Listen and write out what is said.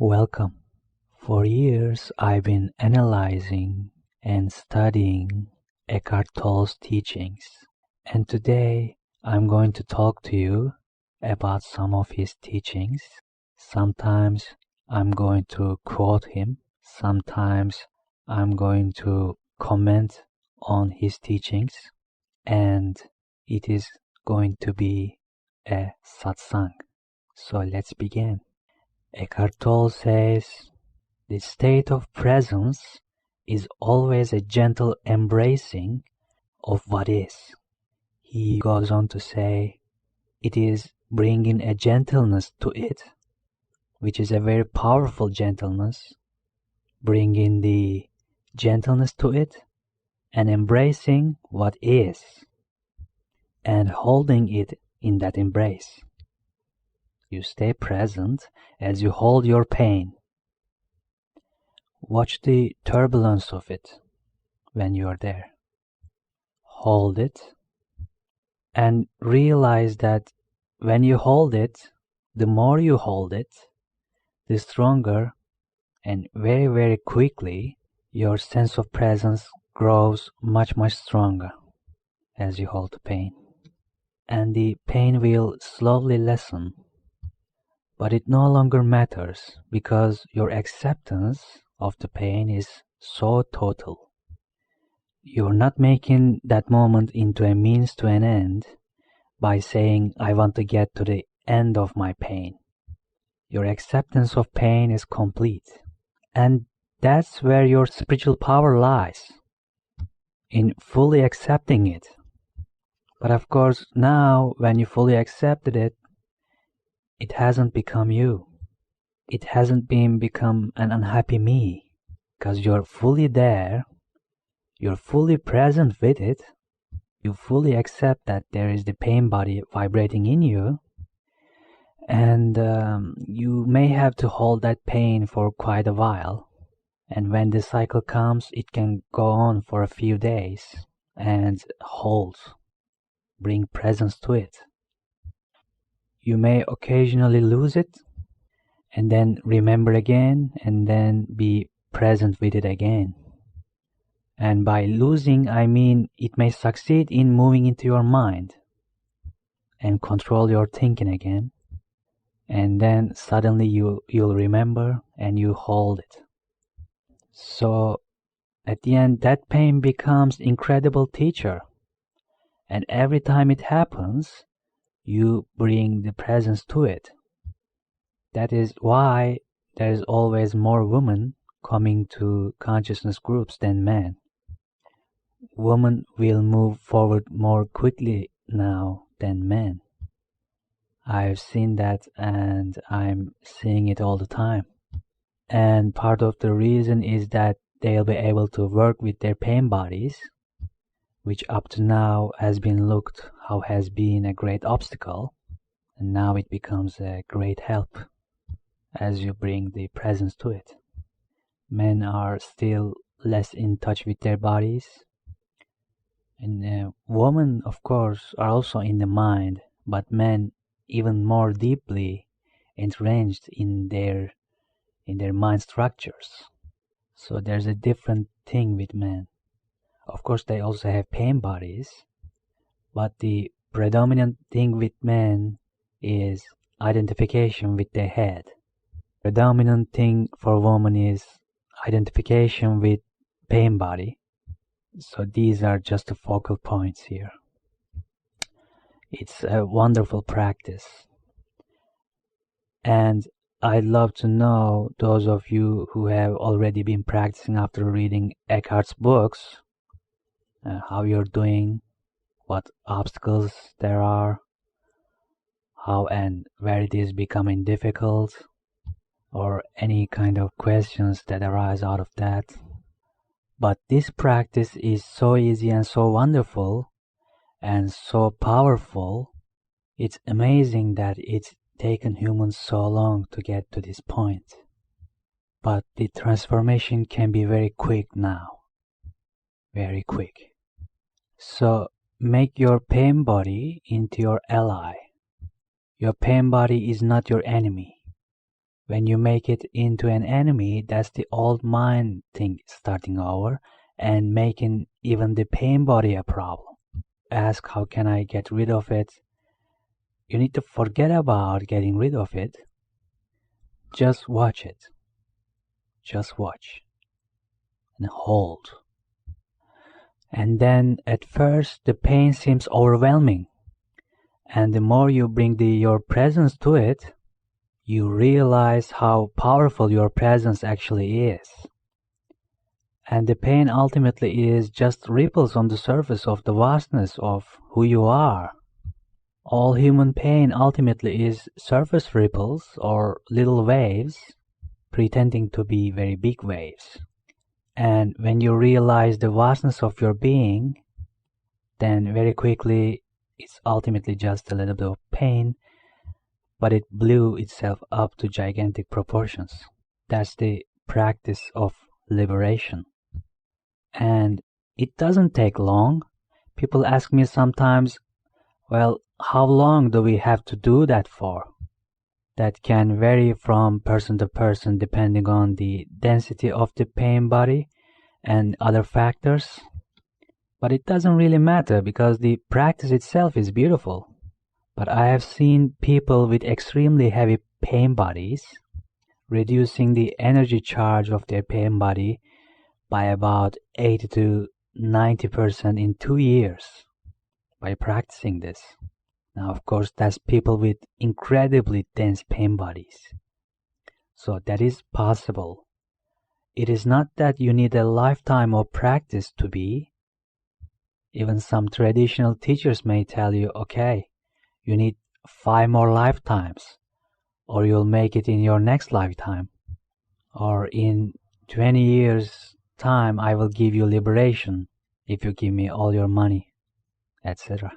Welcome. For years I've been analyzing and studying Eckhart Tolle's teachings, and today I'm going to talk to you about some of his teachings. Sometimes I'm going to quote him, sometimes I'm going to comment on his teachings, and it is going to be a satsang. So let's begin. Eckhart Tolle says, "The state of presence is always a gentle embracing of what is." He goes on to say, it is bringing a gentleness to it, which is a very powerful gentleness, bringing the gentleness to it and embracing what is and holding it in that embrace. You stay present as you hold your pain. Watch the turbulence of it when you are there. Hold it and realize that when you hold it, the more you hold it, the stronger and very, very quickly your sense of presence grows much, much stronger as you hold the pain. And the pain will slowly lessen. But it no longer matters because your acceptance of the pain is so total. You're not making that moment into a means to an end by saying, I want to get to the end of my pain. Your acceptance of pain is complete. And that's where your spiritual power lies, in fully accepting it. But of course, now when you fully accepted it, it hasn't become you. It hasn't become an unhappy me, because you're fully there, you're fully present with it, you fully accept that there is the pain body vibrating in you, and you may have to hold that pain for quite a while. And when the cycle comes, it can go on for a few days and hold, bring presence to it. You may occasionally lose it, and then remember again, and then be present with it again. And by losing, I mean it may succeed in moving into your mind and control your thinking again. And then suddenly you'll remember and you hold it. So at the end, that pain becomes incredible teacher. And every time it happens, you bring the presence to it. That is why there is always more women coming to consciousness groups than men. Women will move forward more quickly now than men. I've seen that and I'm seeing it all the time. And part of the reason is that they'll be able to work with their pain bodies, which up to now has been a great obstacle, and now it becomes a great help as you bring the presence to it. Men are still less in touch with their bodies, and women, of course, are also in the mind, but men even more deeply entrenched in their mind structures. So there's a different thing with men. Of course, they also have pain bodies, but the predominant thing with men is identification with their head. Predominant thing for women is identification with pain body. So these are just the focal points here. It's a wonderful practice. And I'd love to know, those of you who have already been practicing after reading Eckhart's books, how you're doing, what obstacles there are, how and where it is becoming difficult, or any kind of questions that arise out of that. But this practice is so easy and so wonderful and so powerful. It's amazing that it's taken humans so long to get to this point. But the transformation can be very quick now. Very quick. So make your pain body into your ally. Your pain body is not your enemy. When you make it into an enemy, that's the old mind thing starting over and making even the pain body a problem. Ask, how can I get rid of it? You need to forget about getting rid of it. Just watch it. Just watch. And hold. And then at first the pain seems overwhelming. And the more you bring your presence to it, you realize how powerful your presence actually is. And the pain ultimately is just ripples on the surface of the vastness of who you are. All human pain ultimately is surface ripples or little waves pretending to be very big waves. And when you realize the vastness of your being, then very quickly it's ultimately just a little bit of pain, but it blew itself up to gigantic proportions. That's the practice of liberation. And it doesn't take long. People ask me sometimes, well, how long do we have to do that for? That can vary from person to person depending on the density of the pain body and other factors. But it doesn't really matter because the practice itself is beautiful. But I have seen people with extremely heavy pain bodies reducing the energy charge of their pain body by about 80 to 90% in 2 years by practicing this. Now, of course, that's people with incredibly dense pain bodies. So that is possible. It is not that you need a lifetime of practice to be. Even some traditional teachers may tell you, okay, you need 5 more lifetimes, or you'll make it in your next lifetime. Or in 20 years' time, I will give you liberation if you give me all your money, etc.